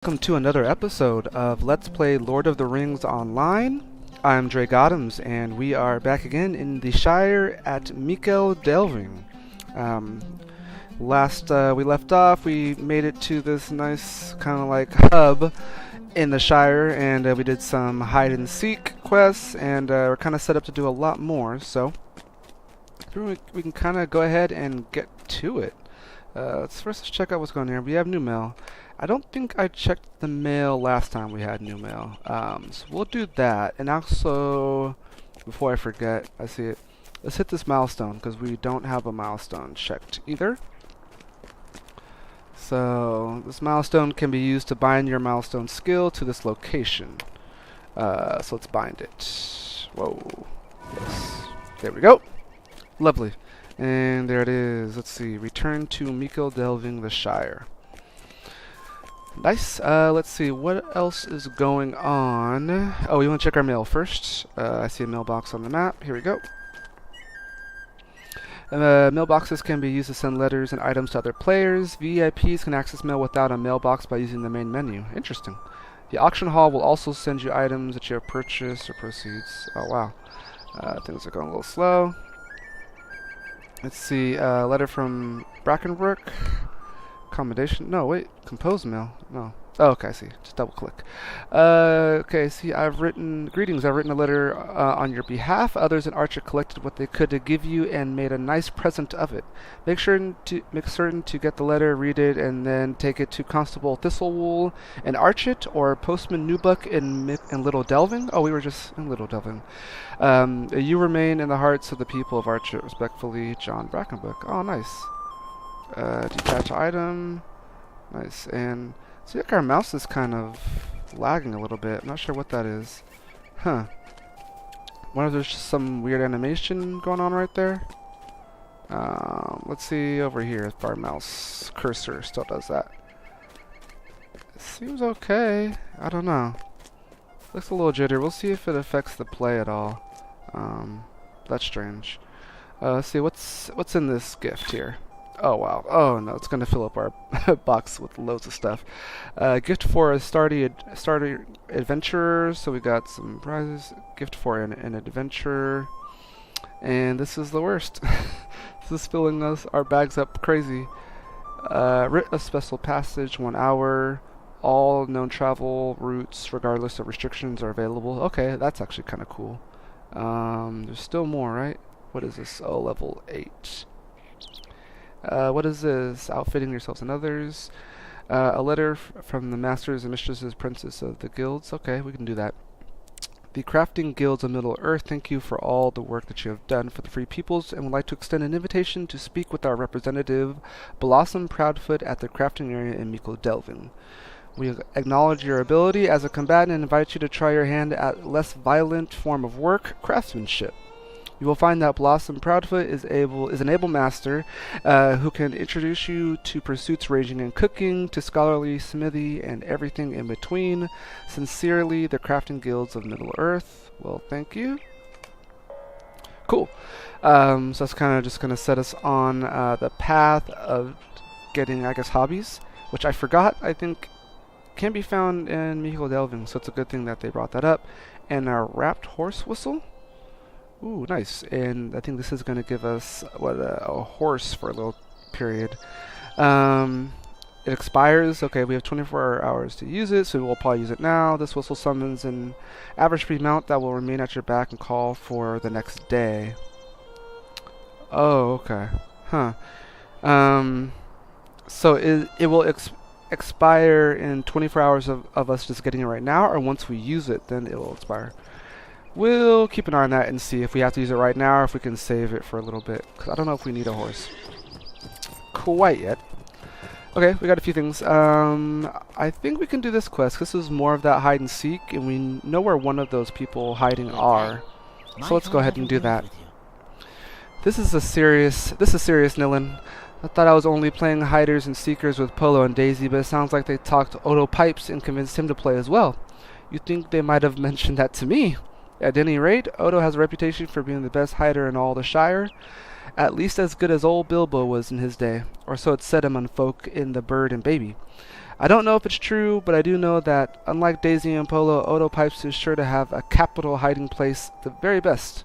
Welcome to another episode of Let's Play Lord of the Rings Online. I'm Dre Goddams, and we are back again in the Shire at Mikael Delving. Last we left off, we made it to this nice kind of like hub in the Shire, and we did some hide and seek quests, and we're kind of set up to do a lot more. So we can kind of go ahead and get to it. Let's check out what's going on here. We have new mail. I don't think I checked the mail last time we had new mail. So we'll do that. And also, before I forget, I see it. Let's hit this milestone because we don't have a milestone checked either. So this milestone can be used to bind your milestone skill to this location. So let's bind it. Whoa. Yes. There we go. Lovely. And there it is. Let's see. Return to Mikael Delving the Shire. Nice. Let's see. What else is going on? Oh, we want to check our mail first. I see a mailbox on the map. Here we go. Mailboxes can be used to send letters and items to other players. VIPs can access mail without a mailbox by using the main menu. Interesting. The auction hall will also send you items that you have purchased or proceeds. Oh, wow. Things are going a little slow. Let's see, letter from Brackenbrook. Accommodation. No, wait. Composed mail. No. Oh, okay, I see. Just double click. Okay, see, greetings. I've written a letter on your behalf. Others in Archer collected what they could to give you and made a nice present of it. Make certain to get the letter, read it, and then take it to Constable Thistlewool and Archit, or Postman Newbuck in Little Delving. Oh, we were just in Little Delving. You remain in the hearts of the people of Archer. Respectfully, John Brackenbrook. Oh, nice. Detach item. Nice. And see, like our mouse is kind of lagging a little bit. I'm not sure what that is. Huh. Wonder if there's just some weird animation going on right there. Let's see over here if our mouse cursor still does that. It seems okay. I don't know. Looks a little jitter. We'll see if it affects the play at all. That's strange. Let's see what's in this gift here. Oh wow. Oh no, it's gonna fill up our box with loads of stuff. Gift for a starter adventurer. So we got some prizes. Gift for an adventure. And this is the worst. This is filling our bags up crazy. Writ a special passage, 1 hour. All known travel routes, regardless of restrictions, are available. Okay, that's actually kind of cool. There's still more, right? What is this? Oh, level 8. What is this? Outfitting yourselves and others. A letter from the masters and mistresses, princes of the guilds. Okay, we can do that. The crafting guilds of Middle Earth thank you for all the work that you have done for the free peoples, and would like to extend an invitation to speak with our representative, Blossom Proudfoot, at the crafting area in Mikael Delving. We acknowledge your ability as a combatant and invite you to try your hand at less violent form of work, craftsmanship. You will find that Blossom Proudfoot is an able master who can introduce you to pursuits ranging in cooking to scholarly smithy and everything in between. Sincerely, the Crafting Guilds of Middle Earth. Well, thank you. Cool. So that's kind of just going to set us on the path of getting, I guess, hobbies, which I forgot, I think, can be found in Mikael Delving, so it's a good thing that they brought that up. And our wrapped horse whistle. Ooh, nice. And I think this is going to give us a horse for a little period. It expires. Okay, we have 24 hours to use it, so we'll probably use it now. This whistle summons an average speed mount that will remain at your back and call for the next day. Oh, okay. Huh. So it will expire in 24 hours of us just getting it right now, or once we use it, then it will expire. We'll keep an eye on that and see if we have to use it right now or if we can save it for a little bit. Because I don't know if we need a horse quite yet. Okay, we got a few things. I think we can do this quest. This is more of that hide and seek, and we know where one of those people hiding are. So let's go ahead and do that. This is serious, Nilin. I thought I was only playing hiders and seekers with Polo and Daisy, but it sounds like they talked to Odo Pipes and convinced him to play as well. You'd think they might have mentioned that to me. At any rate, Odo has a reputation for being the best hider in all the Shire. At least as good as old Bilbo was in his day, or so it said among folk in the Bird and Baby. I don't know if it's true, but I do know that, unlike Daisy and Polo, Odo Pipes is sure to have a capital hiding place, the very best.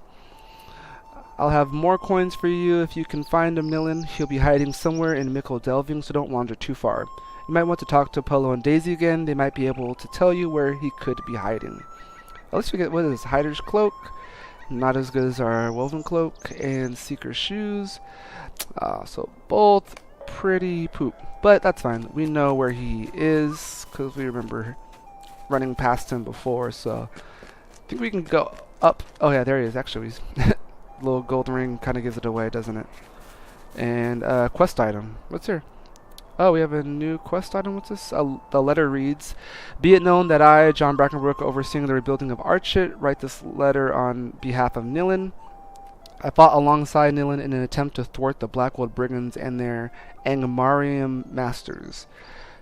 I'll have more coins for you if you can find him, Nilin. He'll be hiding somewhere in Mickle Delving, so don't wander too far. You might want to talk to Polo and Daisy again. They might be able to tell you where he could be hiding. At least we get, what is this, Hider's Cloak? Not as good as our Woven Cloak and Seeker's Shoes. So both pretty poop. But that's fine. We know where he is, because we remember running past him before, so I think we can go up. Oh yeah, there he is, actually. Little gold ring kind of gives it away, doesn't it? And quest item. What's here? Oh, we have a new quest item. What's this? The letter reads, "Be it known that I, John Brackenbrook, overseeing the rebuilding of Archit, write this letter on behalf of Nilin. I fought alongside Nilin in an attempt to thwart the Blackwood Brigands and their Angmarium masters.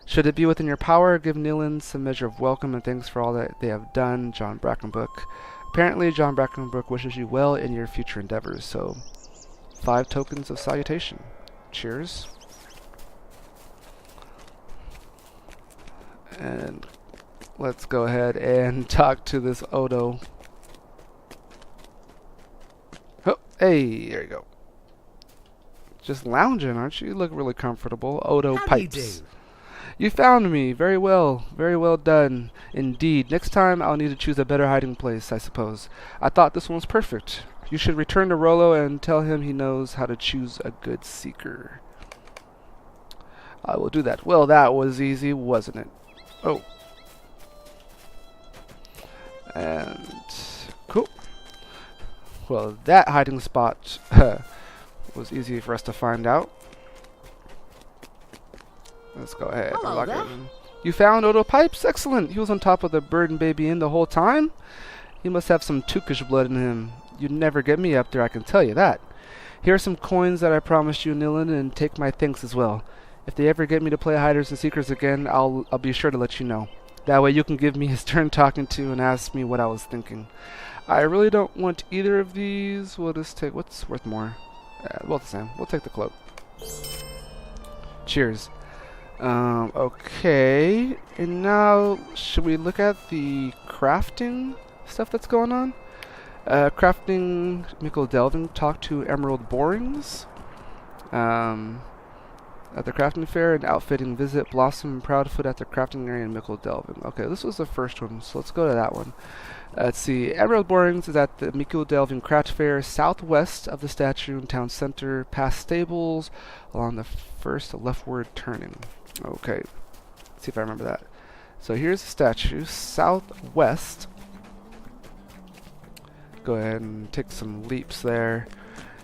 Should it be within your power, give Nilin some measure of welcome and thanks for all that they have done, John Brackenbrook. Apparently, John Brackenbrook wishes you well in your future endeavors." So, 5 tokens of salutation. Cheers. And let's go ahead and talk to this Odo. Oh, hey, there you go. Just lounging, aren't you? You look really comfortable. Odo Pipes. You found me. Very well. Very well done. Indeed. Next time, I'll need to choose a better hiding place, I suppose. I thought this one was perfect. You should return to Rollo and tell him he knows how to choose a good seeker. I will do that. Well, that was easy, wasn't it? Oh. And cool. Well, that hiding spot was easy for us to find out. Let's go ahead. Hello there. You found Odo Pipes? Excellent. He was on top of the bird and baby inn the whole time? He must have some Tukish blood in him. You'd never get me up there, I can tell you that. Here are some coins that I promised you, Nilin, and take my thanks as well. If they ever get me to play Hiders and Seekers again, I'll be sure to let you know. That way you can give me his turn talking to and ask me what I was thinking. I really don't want either of these. We'll just take, what's worth more? Well, the same. We'll take the cloak. Cheers. Okay, and now should we look at the crafting stuff that's going on? Crafting Mickle Delving, talk to Emerald Borings. At the crafting fair, and outfitting, visit Blossom and Proudfoot at the crafting area in Mickle Delving. Okay, this was the first one, so let's go to that one. Let's see, Emerald Borings is at the Mickle Delving Craft Fair, southwest of the statue in town center, past stables, along the first leftward turning. Okay, let's see if I remember that. So here's the statue, southwest. Go ahead and take some leaps there.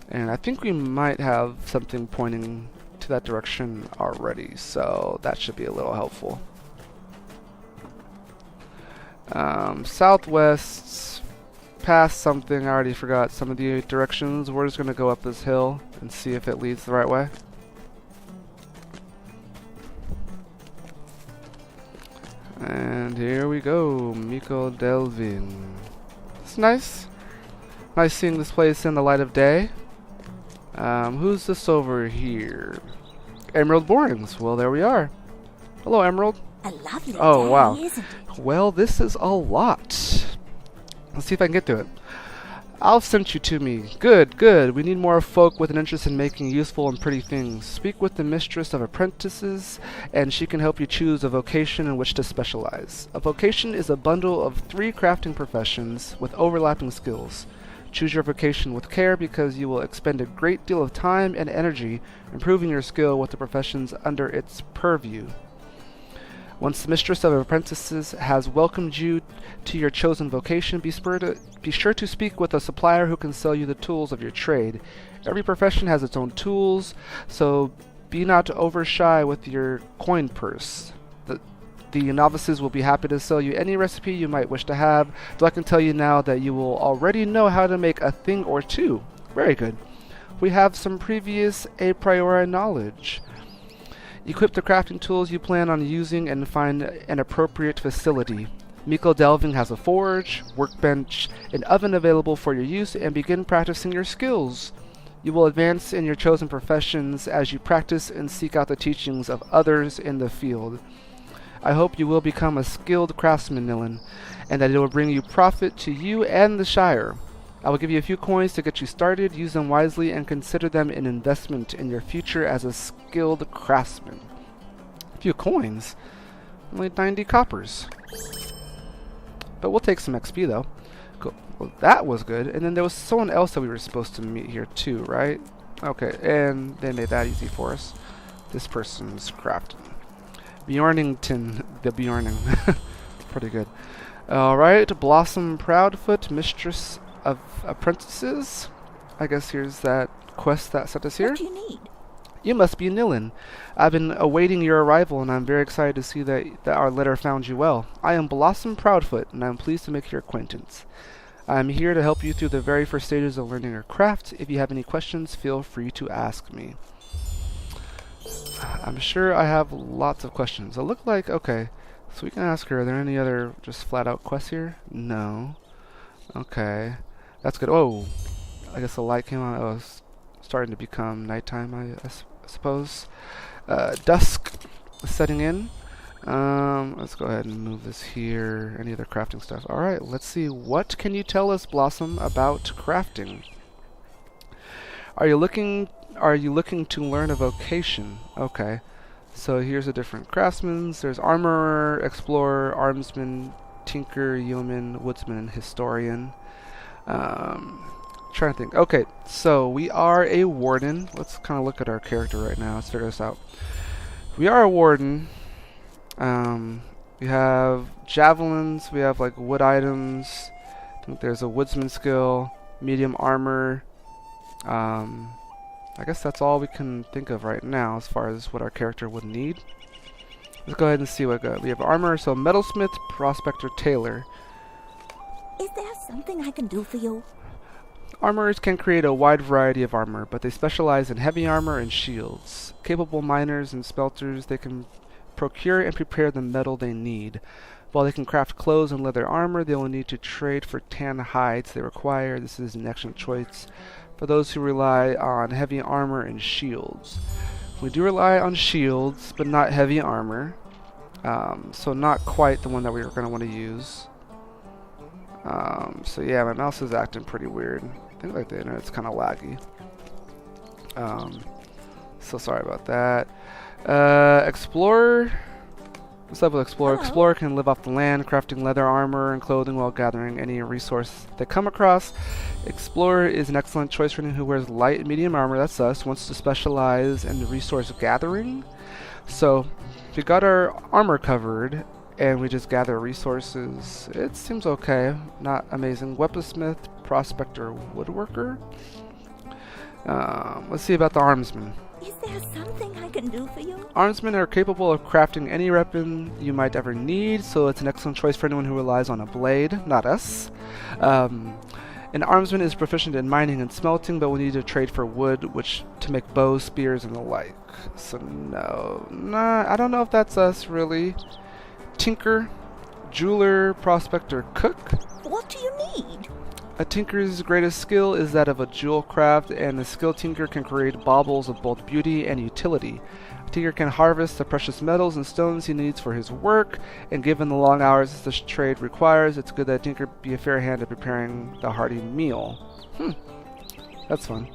And I think we might have something pointing to that direction already, so that should be a little helpful. Southwest, past something, I already forgot some of the directions. We're just going to go up this hill and see if it leads the right way. And here we go, Mickle Delving. It's nice. Nice seeing this place in the light of day. Who's this over here? Emerald Borings. Well, there we are. Hello, Emerald. A lovely Oh, day, wow. isn't it? Well, this is a lot. Let's see if I can get to it. Alf sent you to me. Good, good. We need more folk with an interest in making useful and pretty things. Speak with the mistress of apprentices, and she can help you choose a vocation in which to specialize. A vocation is a bundle of 3 crafting professions with overlapping skills. Choose your vocation with care because you will expend a great deal of time and energy improving your skill with the professions under its purview. Once the mistress of apprentices has welcomed you to your chosen vocation, be sure to speak with a supplier who can sell you the tools of your trade. Every profession has its own tools, so be not over shy with your coin purse. The novices will be happy to sell you any recipe you might wish to have, though I can tell you now that you will already know how to make a thing or two. Very good. We have some previous a priori knowledge. Equip the crafting tools you plan on using and find an appropriate facility. Mickle Delving has a forge, workbench, and oven available for your use, and begin practicing your skills. You will advance in your chosen professions as you practice and seek out the teachings of others in the field. I hope you will become a skilled craftsman, Nilin, and that it will bring you profit to you and the Shire. I will give you a few coins to get you started. Use them wisely and consider them an investment in your future as a skilled craftsman. A few coins? Only 90 coppers. But we'll take some XP though. Cool. Well, that was good. And then there was someone else that we were supposed to meet here too, right? Okay, and they made that easy for us. This person's crafting. Bjornington, the Bjorning. Pretty good. Alright, Blossom Proudfoot, Mistress of Apprentices. I guess here's that quest that sent us here. What do you need? You must be Nilin. I've been awaiting your arrival, and I'm very excited to see that our letter found you well. I am Blossom Proudfoot, and I'm pleased to make your acquaintance. I'm here to help you through the very first stages of learning your craft. If you have any questions, feel free to ask me. I'm sure I have lots of questions. It looked like, okay, so we can ask her, are there any other just flat out quests here? No. Okay. That's good. Oh, I guess the light came on. Oh, it's starting to become nighttime, I suppose. Dusk is setting in. Let's go ahead and move this here. Any other crafting stuff? Alright, let's see. What can you tell us, Blossom, about crafting? Are you looking to learn a vocation? Okay. So here's the different craftsmen. There's armorer, explorer, armsman, tinker, yeoman, woodsman, and historian. Trying to think. Okay, so we are a warden. Let's kind of look at our character right now. Let's figure this out. We are a warden. We have javelins. We have like wood items. I think there's a woodsman skill, medium armor. I guess that's all we can think of right now as far as what our character would need. Let's go ahead and see what we got. We have armor, so metalsmith, prospector, tailor. Is there something I can do for you? Armorers can create a wide variety of armor, but they specialize in heavy armor and shields. Capable miners and smelters, they can procure and prepare the metal they need. While they can craft clothes and leather armor, they will need to trade for tan hides they require. This is an excellent choice for those who rely on heavy armor and shields. We do rely on shields, but not heavy armor. So not quite the one that we were going to want to use. So yeah, my mouse is acting pretty weird. I think like the internet's kind of laggy. So sorry about that. Explorer. What's up with Explorer? Hello. Explorer can live off the land, crafting leather armor and clothing while gathering any resource they come across. Explorer is an excellent choice for anyone who wears light and medium armor, that's us, wants to specialize in resource gathering. So, we got our armor covered, and we just gather resources. It seems okay, not amazing. Weaponsmith, prospector, woodworker. Let's see about the armsman. Is there something I can do for you? Armsmen are capable of crafting any weapon you might ever need, so it's an excellent choice for anyone who relies on a blade, not us. An armsman is proficient in mining and smelting, but will need to trade for wood, which to make bows, spears, and the like. So no, I don't know if that's us really. Tinker, jeweler, prospector, cook. What do you need? A tinker's greatest skill is that of a jewel craft, and a skilled tinker can create baubles of both beauty and utility. A tinker can harvest the precious metals and stones he needs for his work, and given the long hours this trade requires, it's good that a tinker be a fair hand at preparing the hearty meal. That's fun.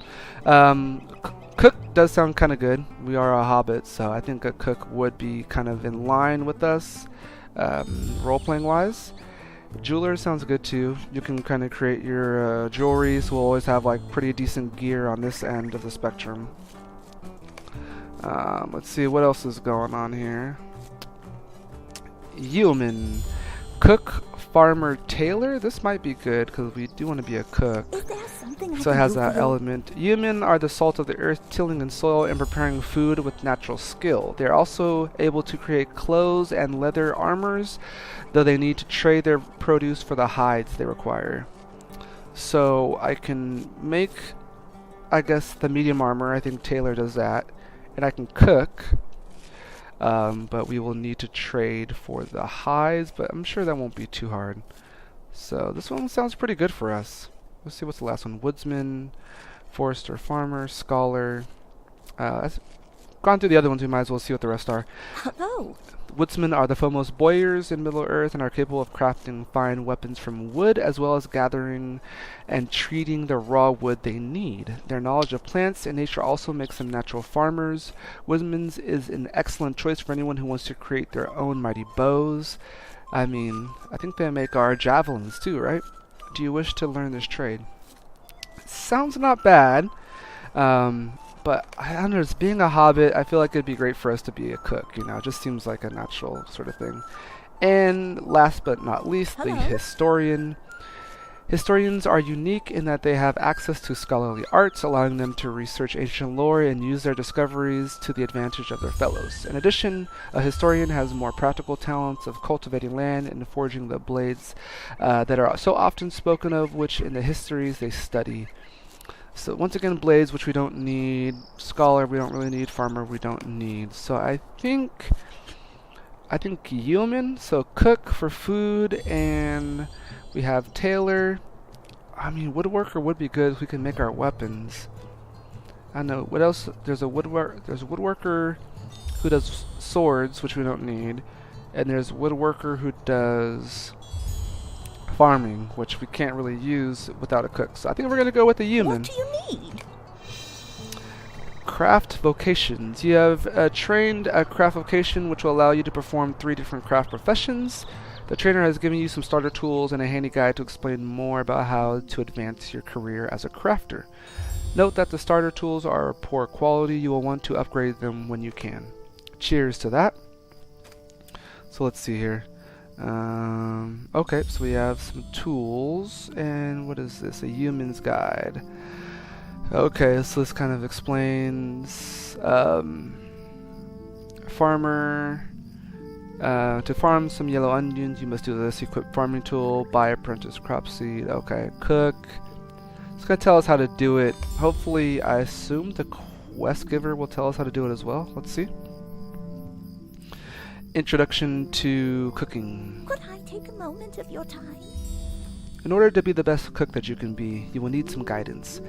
Cook does sound kind of good. We are a hobbit, so I think a cook would be kind of in line with us, role-playing wise. Jeweler sounds good too. You can kind of create your jewelry, so we'll always have like pretty decent gear on this end of the spectrum. Let's see what else is going on here. Yeoman, cook, farmer, tailor. This might be good because we do want to be a cook. Is there something I So it can has do that for you? element. Yeomen are the salt of the earth, tilling in soil and preparing food with natural skill. They are also able to create clothes and leather armors, though they need to trade their produce for the hides they require. So I can make, I guess, the medium armor. I think Taylor does that. And I can cook, but we will need to trade for the hides, but I'm sure that won't be too hard. So this one sounds pretty good for us. Let's see what's the last one. Woodsman, forester, farmer, scholar. That's gone through the other ones, we might as well see what the rest are. Oh, Woodsmen are the foremost warriors in Middle-earth and are capable of crafting fine weapons from wood, as well as gathering and treating the raw wood they need. Their knowledge of plants and nature also makes them natural farmers. Woodsmen's is an excellent choice for anyone who wants to create their own mighty bows. I mean, I think they make our javelins too, right? Do you wish to learn this trade? Sounds not bad. But I don't know, as being a hobbit, I feel like it'd be great for us to be a cook, you know, it just seems like a natural sort of thing. And last but not least, the historian. Historians are unique in that they have access to scholarly arts, allowing them to research ancient lore and use their discoveries to the advantage of their fellows. In addition, a historian has more practical talents of cultivating land and forging the blades that are so often spoken of, which in the histories they study. So once again, blades, which we don't need. Scholar, we don't really need. Farmer, we don't need. So I think Yeoman, so cook for food, and we have tailor. I mean, woodworker would be good if we can make our weapons. I know, what else? There's a woodworker who does swords, which we don't need. And there's a woodworker who does farming, which we can't really use without a cook. So I think we're going to go with the human. what do you need? Craft vocations. You have trained a craft vocation, which will allow you to perform 3 different craft professions. The trainer has given you some starter tools and a handy guide to explain more about how to advance your career as a crafter. Note that the starter tools are poor quality. You will want to upgrade them when you can. Cheers to that. So let's see here. Okay, so we have some tools, and what is this? A human's guide. Okay, so this kind of explains farmer. To farm some yellow onions, you must do this. Equip farming tool, buy apprentice crop seed. Okay, cook. It's gonna tell us how to do it. Hopefully, I assume the quest giver will tell us how to do it as well. Let's see. Introduction to cooking. Could I take a moment of your time? In order to be the best cook that you can be, you will need some guidance.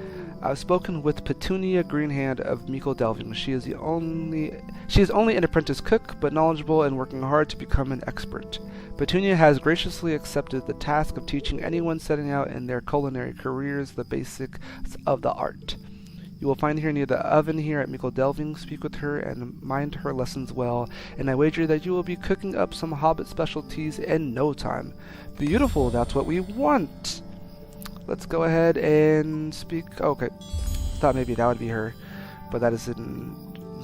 I've spoken with Petunia Greenhand of Meikle Delving. She is only an apprentice cook, but knowledgeable and working hard to become an expert. Petunia has graciously accepted the task of teaching anyone setting out in their culinary careers the basics of the art. You will find her near the oven here at Meikle Delving. Speak with her and mind her lessons well, and I wager that you will be cooking up some hobbit specialties in no time. Beautiful, that's what we want! Let's go ahead and speak. Oh, okay, thought maybe that would be her, but that is in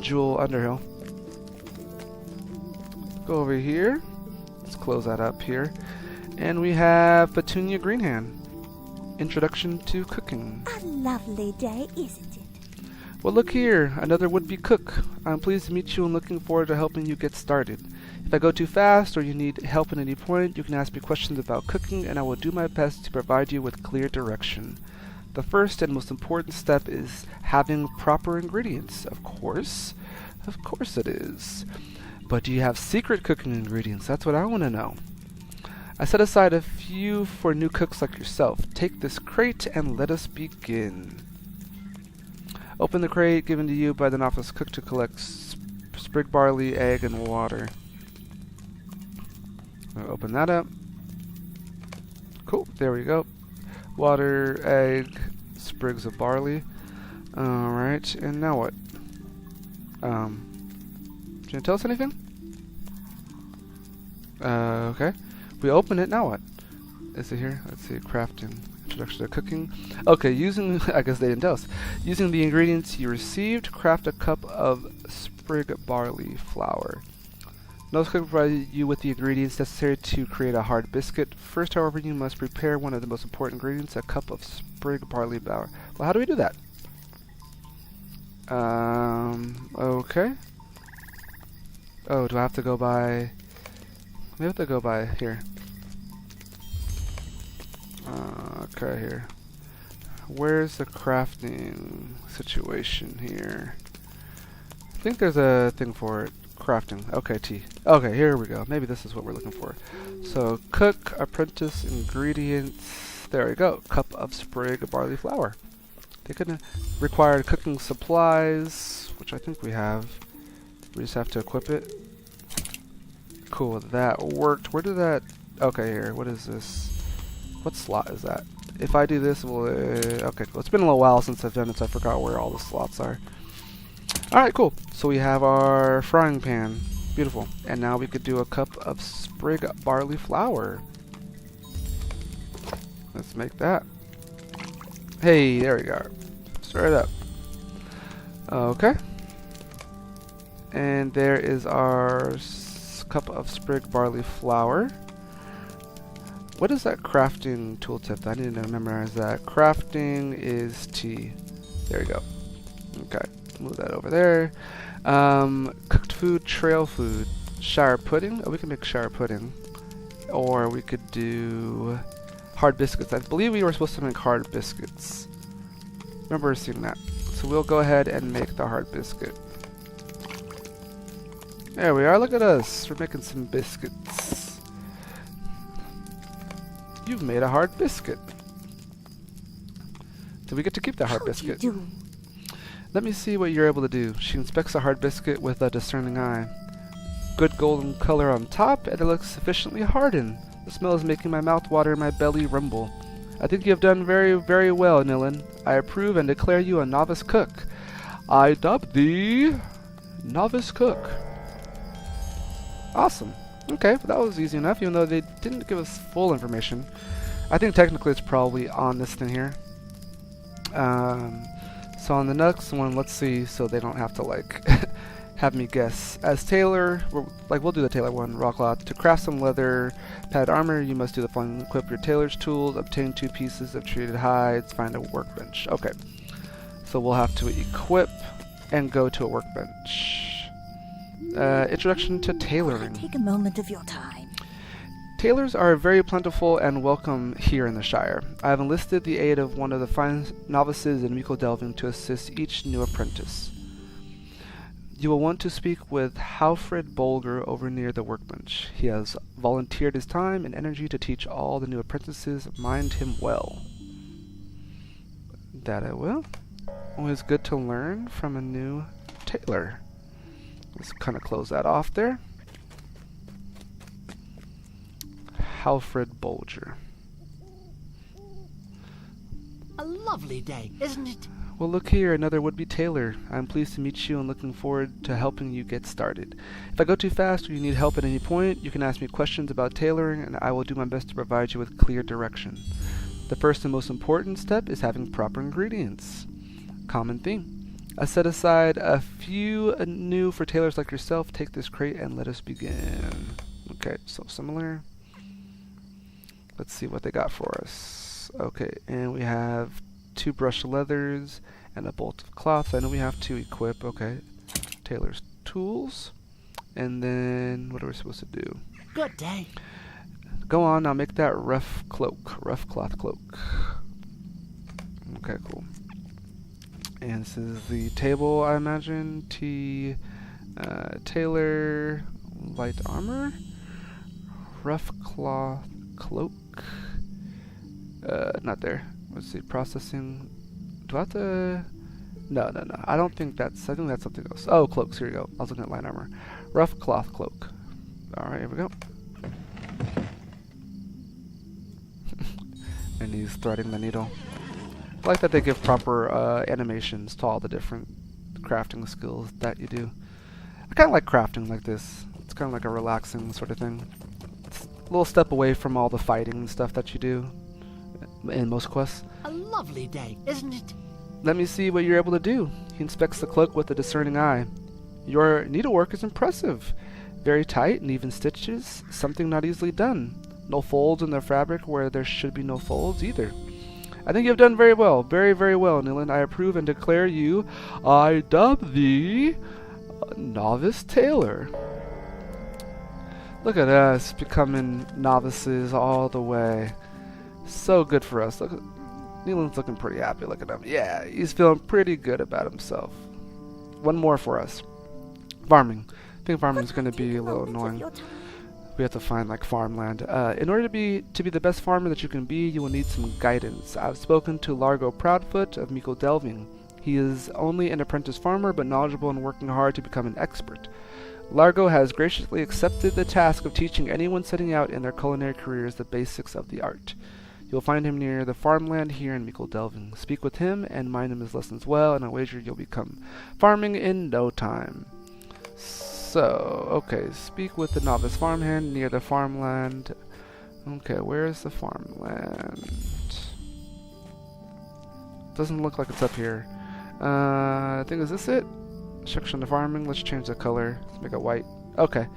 Jewel Underhill. Go over here. Let's close that up here. And we have Petunia Greenhand. Introduction to cooking. A lovely day, isn't it? Well, look here, another would-be cook. I'm pleased to meet you and looking forward to helping you get started. If I go too fast or you need help at any point, you can ask me questions about cooking and I will do my best to provide you with clear direction. The first and most important step is having proper ingredients. Of course it is. But do you have secret cooking ingredients? That's what I want to know. I set aside a few for new cooks like yourself. Take this crate and let us begin. Open the crate given to you by the novice cook to collect sprig barley, egg, and water. I'll open that up. Cool, there we go. Water, egg, sprigs of barley. Alright, and now what? Can you tell us anything? Okay. We open it, now what? Is it here? Let's see, crafting. Introduction to cooking. Okay, I guess they didn't tell us. Using the ingredients you received, craft a cup of sprig barley flour. Novice cook provides you with the ingredients necessary to create a hard biscuit. First, however, you must prepare one of the most important ingredients, a cup of sprig barley flour. Well, how do we do that? Okay. Oh, do I have to go by... Maybe I have to go by here. Okay, here. Where's the crafting situation here? I think there's a thing for it. Crafting. Okay, T. Okay, here we go. Maybe this is what we're looking for. So, cook, apprentice, ingredients. There we go. Cup of sprig barley flour. They could require cooking supplies, which I think we have. We just have to equip it. Cool, that worked. Where did that... Okay, here. What is this? What slot is that? If I do this, well... okay, cool. It's been a little while since I've done it, so I forgot where all the slots are. Alright, cool. So we have our frying pan. Beautiful. And now we could do a cup of sprig barley flour. Let's make that. Hey, there we go. Stir it up. Okay. And there is our cup of sprig barley flour. What is that crafting tooltip? I need to memorize that. Crafting is T. There we go. Okay. Move that over there. Cooked food, trail food, shire pudding. Oh, we can make shire pudding. Or we could do hard biscuits. I believe we were supposed to make hard biscuits. Remember seeing that. So we'll go ahead and make the hard biscuit. There we are. Look at us. We're making some biscuits. You've made a hard biscuit. Do we get to keep that hard biscuit? You do? Let me see what you're able to do. She inspects a hard biscuit with a discerning eye. Good golden color on top, and it looks sufficiently hardened. The smell is making my mouth water and my belly rumble. I think you have done very, very well, Nilan. I approve and declare you a novice cook. I dub thee novice cook. Awesome. Okay, that was easy enough, even though they didn't give us full information. I think technically it's probably on this thing here. So on the next one, let's see, so they don't have to like have me guess. As tailor, we'll do the tailor one, raw cloth. To craft some leather padded armor, you must do the following: equip your tailor's tools, obtain 2 pieces of treated hides, find a workbench. Okay, so we'll have to equip and go to a workbench. Introduction to tailoring. Take a moment of your time. Tailors are very plentiful and welcome here in the Shire. I have enlisted the aid of one of the finest novices in Miko Delving to assist each new apprentice. You will want to speak with Halfred Bolger over near the workbench. He has volunteered his time and energy to teach all the new apprentices. Mind him well. That I will. Always good to learn from a new tailor. Let's kind of close that off there. Halfred Bolger. A lovely day, isn't it? Well, look here, another would-be tailor. I'm pleased to meet you and looking forward to helping you get started. If I go too fast or you need help at any point, you can ask me questions about tailoring and I will do my best to provide you with clear direction. The first and most important step is having proper ingredients. Common theme. I set aside a few new for tailors like yourself. Take this crate and let us begin. Okay, so similar. Let's see what they got for us. Okay, and we have 2 brushed leathers and a bolt of cloth. I know we have to equip. Okay, tailor's tools. And then what are we supposed to do? Good day. Go on, now make that rough cloth cloak. Okay, cool. And this is the table, I imagine. Tailor, light armor, rough cloth cloak. Not there. Let's see, processing. Do I have to? No. I don't think that's. I think that's something else. Oh, cloaks. Here we go. I was looking at light armor. Rough cloth cloak. All right, here we go. And he's threading the needle. I like that they give proper animations to all the different crafting skills that you do. I kind of like crafting like this. It's kind of like a relaxing sort of thing. It's a little step away from all the fighting and stuff that you do in most quests. A lovely day, isn't it? Let me see what you're able to do. He inspects the cloak with a discerning eye. Your needlework is impressive. Very tight and even stitches, something not easily done. No folds in the fabric where there should be no folds either. I think you have done very well, very, very well, Nilan. I approve and declare you, I dub thee novice tailor. Look at us becoming novices all the way. So good for us. Look, Nilan's looking pretty happy. Look at him. Yeah, he's feeling pretty good about himself. One more for us. Farming. I think farming is going to be a little annoying. We have to find like farmland. In order to be the best farmer that you can be, you will need some guidance. I've spoken to Largo Proudfoot of Miko Delving. He is only an apprentice farmer, but knowledgeable and working hard to become an expert. Largo has graciously accepted the task of teaching anyone setting out in their culinary careers the basics of the art. You'll find him near the farmland here in Mikkel Delving. Speak with him and mind him his lessons well, and I wager you'll become farming in no time. So, okay, speak with the novice farmhand near the farmland. Okay, where is the farmland? Doesn't look like it's up here. I think, is this it? Section of farming. Let's change the color. Let's make it white. Okay.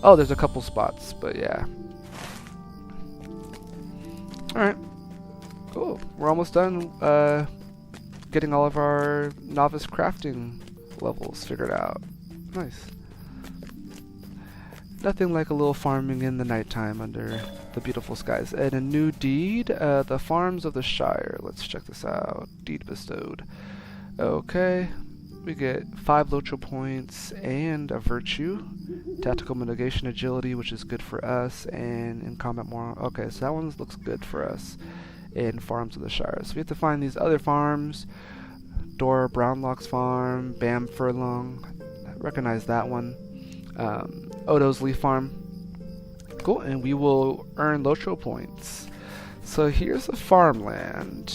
Oh, there's a couple spots, but yeah. Alright. Cool. We're almost done getting all of our novice crafting levels figured out. Nice. Nothing like a little farming in the nighttime under the beautiful skies. And a new deed, the farms of the Shire. Let's check this out. Deed bestowed. Okay. We get 5 LOTRO points and a virtue. Tactical mitigation agility, which is good for us, and in combat moral. Okay, so that one looks good for us in Farms of the Shire. So we have to find these other farms. Dora Brownlock's farm, Bam Furlong. I recognize that one. Odo's Leaf Farm. Cool, and we will earn LOTRO points. So here's the farmland.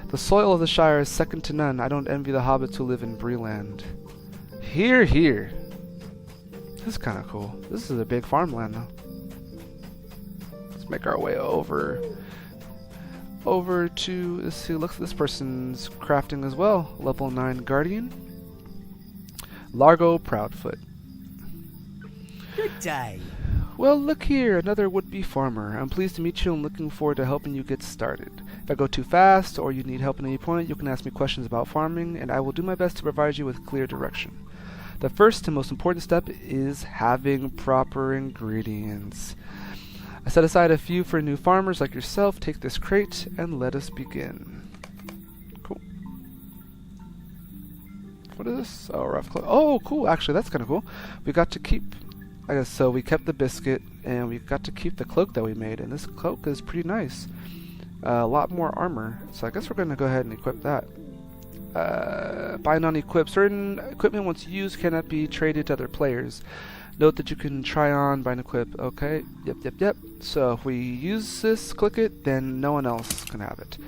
The soil of the Shire is second to none. I don't envy the hobbits who live in Breeland. Here, here. This is kind of cool. This is a big farmland now. Let's make our way over to, let's see, looks, this person's crafting as well. Level 9 Guardian. Largo Proudfoot. Good day. Well, look here, another would-be farmer. I'm pleased to meet you and looking forward to helping you get started. If I go too fast or you need help at any point, you can ask me questions about farming, and I will do my best to provide you with clear direction. The first and most important step is having proper ingredients. I set aside a few for new farmers like yourself. Take this crate and let us begin. Cool. What is this? Oh, rough cloak. Oh, cool. Actually, that's kind of cool. We got to keep... I guess so. We kept the biscuit, and we got to keep the cloak that we made, and this cloak is pretty nice. A lot more armor, so I guess we're going to go ahead and equip that. Bind on equip. Certain equipment once used cannot be traded to other players. Note that you can try on, bind, equip. Okay, yep. So if we use this, click it, then no one else can have it.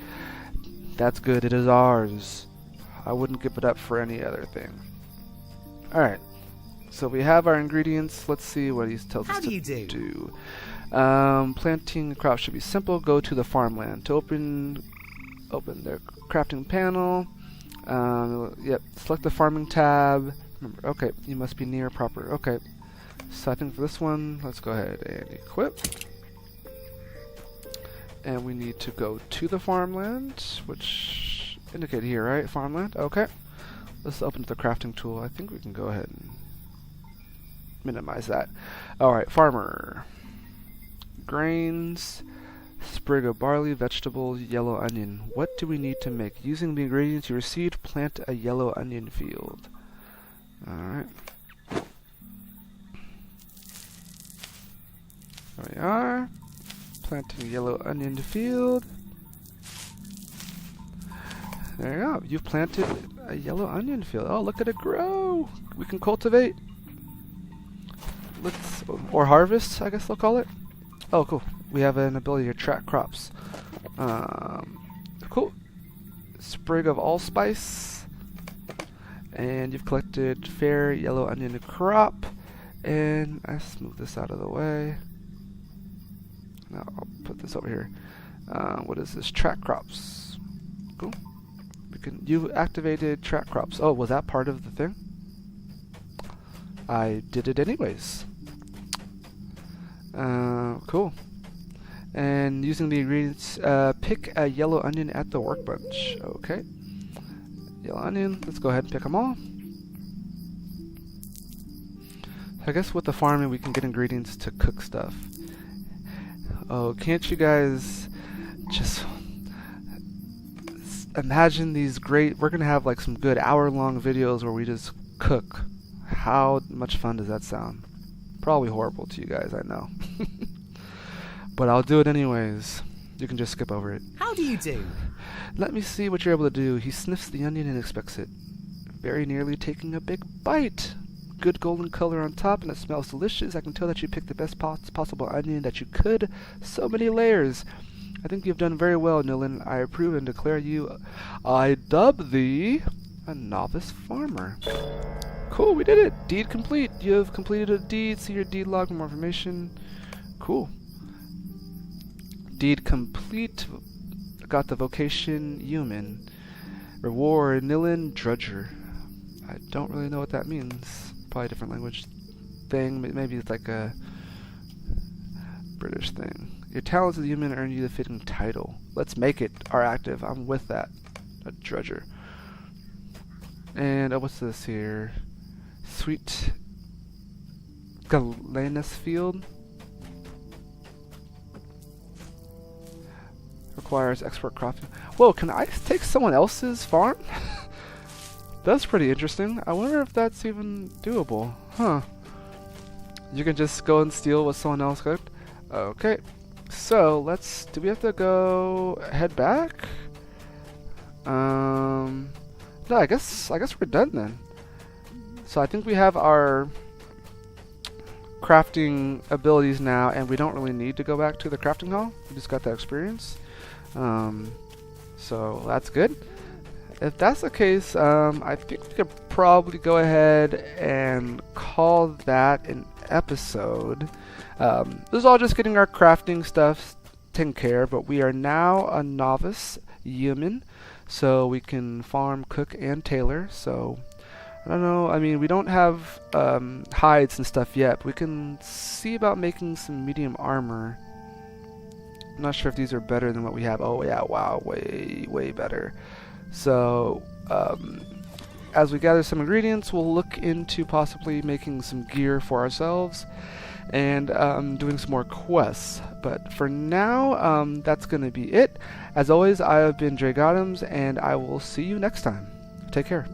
That's good. It is ours. I wouldn't give it up for any other thing. Alright. So we have our ingredients. Let's see what he tells us to do. Planting the crop should be simple. Go to the farmland. To open their crafting panel. Select the farming tab. Remember, okay, you must be near proper. Okay, so I think for this one, let's go ahead and equip. And we need to go to the farmland, which indicate here, right? Farmland. Okay. Let's open the crafting tool. I think we can go ahead and minimize that. Alright, farmer. Grains, sprig of barley, vegetables, yellow onion. What do we need to make? Using the ingredients you received, plant a yellow onion field. Alright. There we are. Planting a yellow onion field. There you go. You've planted a yellow onion field. Oh, look at it grow. We can cultivate. Or harvest, I guess they'll call it. Oh, cool. We have an ability to track crops. Cool. Sprig of allspice. And you've collected fair yellow onion crop. And let's move this out of the way. Now I'll put this over here. What is this? Track crops. Cool. You activated track crops. Oh, was that part of the thing? I did it anyways. Cool. And using the ingredients, pick a yellow onion at the workbench. Okay. Yellow onion. Let's go ahead and pick them all. I guess with the farming we can get ingredients to cook stuff. Oh, can't you guys just imagine these great... We're going to have like some good hour-long videos where we just cook. How much fun does that sound? Probably horrible to you guys, I know. But I'll do it anyways. You can just skip over it. How do you do? Let me see what you're able to do. He sniffs the onion and expects it. Very nearly taking a big bite. Good golden color on top, and it smells delicious. I can tell that you picked the best possible onion that you could. So many layers. I think you've done very well, Nilin. I approve and declare you. I dub thee a novice farmer. Cool, we did it. Deed complete. You have completed a deed. See your deed log for more information. Cool. Deed complete. Got the vocation Yeoman. Reward Nilin Drudger. I don't really know what that means. Probably a different language thing. Maybe it's like a British thing. Your talents as a human earn you the fitting title. Let's make it our active. I'm with that. A drudger. And what's this here? Sweet Galenus Field. Requires expert crafting. Whoa, can I take someone else's farm? That's pretty interesting. I wonder if that's even doable. Huh. You can just go and steal what someone else cooked? Okay. So, do we have to head back? No, I guess we're done then. So I think we have our crafting abilities now, and we don't really need to go back to the crafting hall. We just got that experience. So that's good. If that's the case, I think we could probably go ahead and call that an episode. This is all just getting our crafting stuff taken care of, but we are now a novice human, so we can farm, cook, and tailor. So I don't know, I mean, we don't have hides and stuff yet, but we can see about making some medium armor. I'm not sure if these are better than what we have. Oh yeah, wow, way better. So as we gather some ingredients, we'll look into possibly making some gear for ourselves and doing some more quests. But for now, that's going to be it. As always, I have been Dre Gothams, and I will see you next time. Take care.